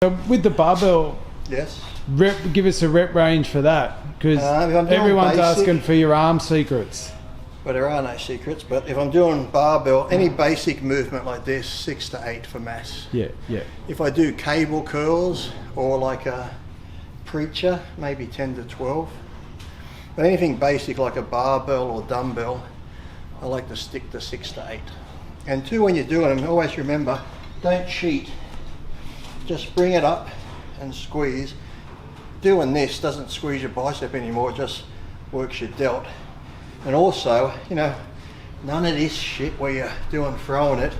With the barbell, Yes. give us a rep range for that, because everyone's asking for your arm secrets. Well, there are no secrets, but if I'm doing barbell, any basic movement like this, 6 to 8 for mass. Yeah. If I do cable curls or like a preacher, maybe 10 to 12. But anything basic like a barbell or dumbbell, I like to stick to 6 to 8. And two, when you're doing them, always remember, don't cheat. Just bring it up and squeeze. Doing this doesn't squeeze your bicep anymore, it just works your delt. And also, none of this shit where you're throwing it.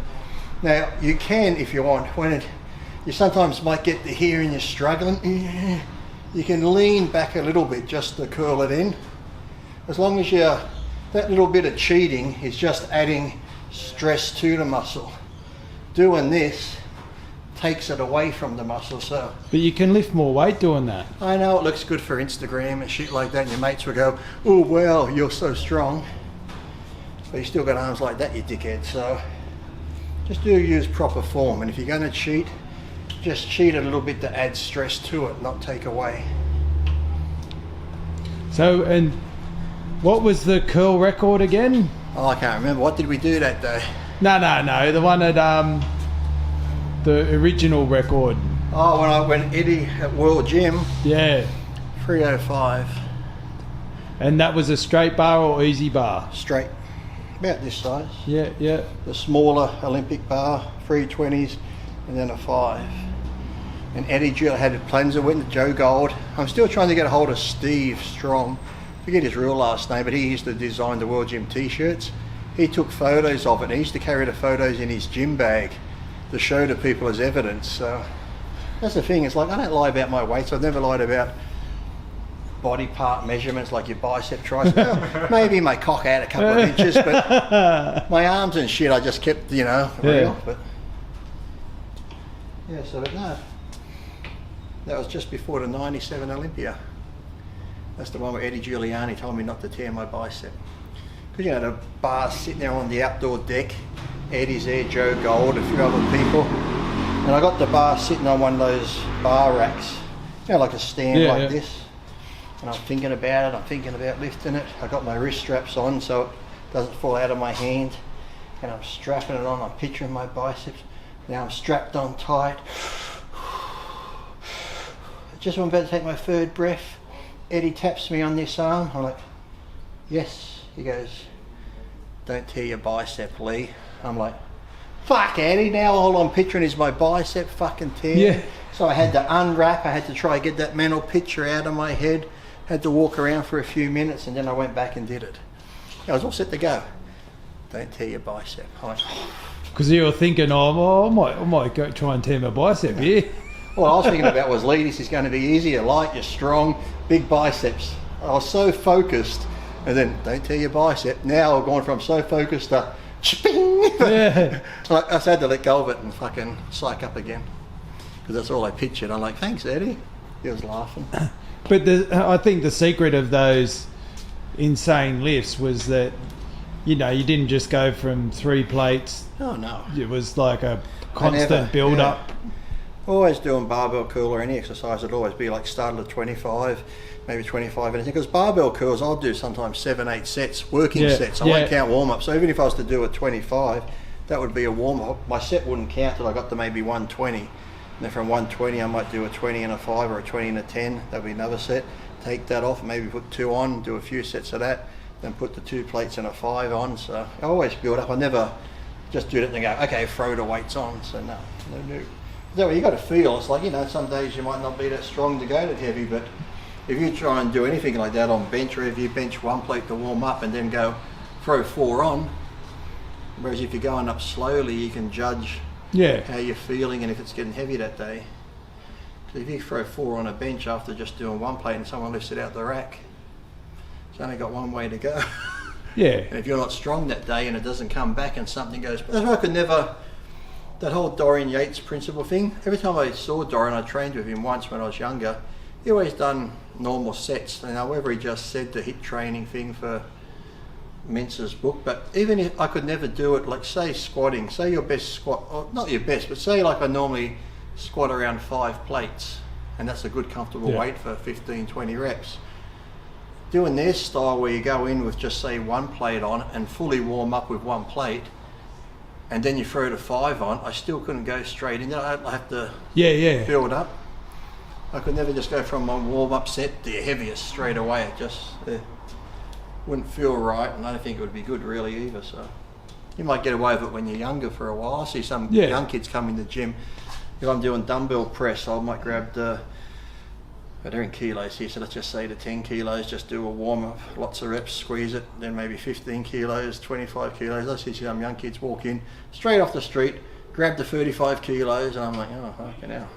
Now, you can, if you want, you sometimes might get to here and you're struggling, you can lean back a little bit just to curl it in. As long as that little bit of cheating is just adding stress to the muscle. Doing this takes it away from the muscle. So, but you can lift more weight doing that. I know it looks good for Instagram and shit like that, and your mates will go, "Oh wow, you're so strong," but you still got arms like that, you dickhead. So just use proper form, and if you're going to cheat, just cheat a little bit to add stress to it, not take away. So, and what was the curl record again? Oh, I can't remember. What did we do that day? No, the one at the original record. Oh, when Eddie at World Gym. Yeah. 305. And that was a straight bar or easy bar? Straight. About this size. Yeah. The smaller Olympic bar, 320s, and then a 5. And Eddie Gill had plans of winning Joe Gold. I'm still trying to get a hold of Steve Strong. Forget his real last name, but he used to design the World Gym t-shirts. He took photos of it, and he used to carry the photos in his gym bag to show to people as evidence. So that's the thing, it's like, I don't lie about my weights. I've never lied about body part measurements like your bicep, tricep. Well, maybe my cock out a couple of inches, but my arms and shit I just kept, real. But yeah, so no, that was just before the 97 Olympia. That's the one where Eddie Giuliani told me not to tear my bicep. Because the bar's sitting there on the outdoor deck, Eddie's there, Joe Gold, a few other people. And I got the bar sitting on one of those bar racks, like a stand this. And I'm thinking about it, I'm thinking about lifting it. I got my wrist straps on so it doesn't fall out of my hand. And I'm strapping it on, I'm picturing my biceps. Now I'm strapped on tight. Just when I'm about to take my third breath, Eddie taps me on this arm. I'm like, yes. He goes, "Don't tear your bicep, Lee." I'm like, fuck Eddie, now all I'm picturing is my bicep fucking tear. Yeah. So I had to unwrap, I had to try to get that mental picture out of my head, had to walk around for a few minutes, and then I went back and did it. I was all set to go. Don't tear your bicep. I went, because you were thinking, I might go try and tear my bicep here. All I was thinking about was, Lee, this is going to be easy, you're light, you're strong, big biceps. I was so focused, and then don't tear your bicep. Now I've gone from so focused to sping. Yeah. I just had to let go of it and fucking psych up again, because that's all I pictured. I'm like, thanks Eddie. He was laughing. But I think the secret of those insane lifts was that you didn't just go from 3 plates. Oh no. It was like a constant build up. Always doing barbell curl or any exercise, it'd always be like started at 25, maybe 25 anything. Because barbell curls, I'll do sometimes 7-8 sets, working sets. I won't count warm up. So even if I was to do a 25, that would be a warm up. My set wouldn't count till I got to maybe 120. And then from 120, I might do a 20 and a 5 or a 20 and a 10. That'd be another set. Take that off, maybe put 2 on, do a few sets of that, then put the 2 plates and a 5 on. So I always build up. I never just do it and go, okay, throw the weights on. So no. That way you got to feel. It's like, some days you might not be that strong to go that heavy, but if you try and do anything like that on bench, or if you bench 1 plate to warm up and then go throw 4 on, whereas if you're going up slowly, you can judge how you're feeling and if it's getting heavy that day. So if you throw 4 on a bench after just doing 1 plate and someone lifts it out the rack, it's only got one way to go. Yeah. And if you're not strong that day and it doesn't come back and something goes, that's why I could never. That whole Dorian Yates principle thing, every time I saw Dorian, I trained with him once when I was younger, he always done normal sets. However, he just said the HIIT training thing for Mentz's book, but even if I could never do it, like say squatting, say your best squat, or not your best, but say like I normally squat around 5 plates, and that's a good comfortable weight for 15-20 reps. Doing their style where you go in with just say 1 plate on and fully warm up with 1 plate, and then you throw the 5 on, I still couldn't go straight in. I have to build up. I could never just go from my warm-up set to your heaviest straight away. It just wouldn't feel right, and I don't think it would be good really either. So you might get away with it when you're younger for a while. I see some young kids come in the gym. If I'm doing dumbbell press, I might grab they're in kilos here, so let's just say the 10 kilos, just do a warm-up, lots of reps, squeeze it, then maybe 15 kilos, 25 kilos. I see some young kids walk in straight off the street, grab the 35 kilos, and I'm like, oh, fucking hell.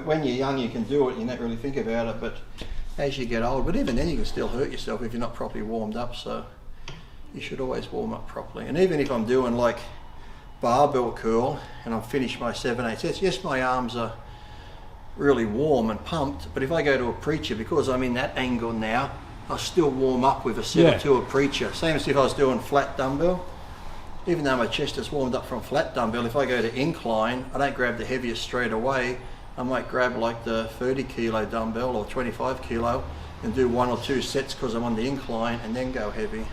When you're young, you can do it, you don't really think about it, but as you get old, but even then you can still hurt yourself if you're not properly warmed up, so you should always warm up properly. And even if I'm doing like barbell curl, and I've finished my 7-8 sets, yes, my arms are really warm and pumped, but if I go to a preacher, because I'm in that angle now, I'll still warm up with a set or two of preacher. Same as if I was doing flat dumbbell. Even though my chest is warmed up from flat dumbbell, if I go to incline, I don't grab the heaviest straight away. I might grab like the 30 kilo dumbbell or 25 kilo and do 1 or 2 sets because I'm on the incline, and then go heavy.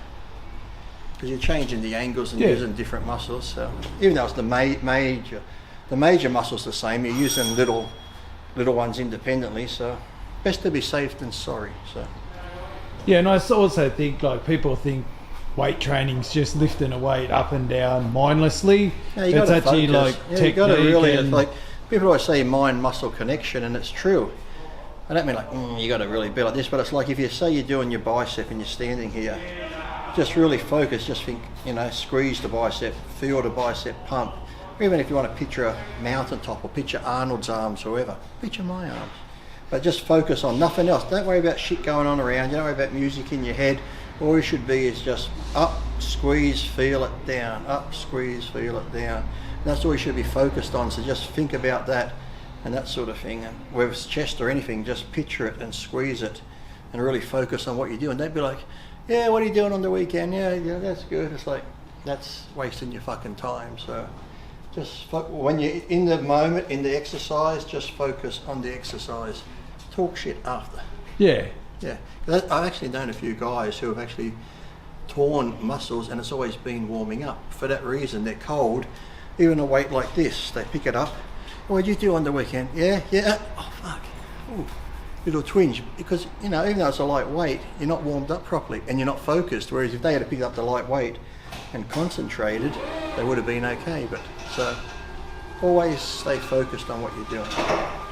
Because you're changing the angles and using different muscles. So even though it's the major muscles the same, you're using little ones independently, so best to be safe than sorry. So yeah, and I also think like people think weight training's just lifting a weight up and down mindlessly. Yeah, it's actually focus. like technique. You got to really, and like people always say mind muscle connection, and it's true. I don't mean like you got to really be like this, but it's like if you say you're doing your bicep and you're standing here, just really focus, just think, squeeze the bicep, feel the bicep pump. Even if you want to picture a mountaintop or picture Arnold's arms or whoever, picture my arms. But just focus on nothing else. Don't worry about shit going on around. You don't worry about music in your head. All you should be is just up, squeeze, feel it down. Up, squeeze, feel it down. And that's all you should be focused on. So just think about that and that sort of thing. And whether it's chest or anything, just picture it and squeeze it and really focus on what you're doing. Don't be like, yeah, what are you doing on the weekend? Yeah, that's good. It's like, that's wasting your fucking time. So just when you're in the moment, in the exercise, just focus on the exercise. Talk shit after. Yeah. I've actually known a few guys who have actually torn muscles, and it's always been warming up. For that reason, they're cold. Even a weight like this, they pick it up. What did you do on the weekend? Yeah. Oh, fuck. Ooh. Little twinge. Because, even though it's a light weight, you're not warmed up properly and you're not focused. Whereas if they had to pick up the light weight and concentrated, they would have been okay. But so always stay focused on what you're doing.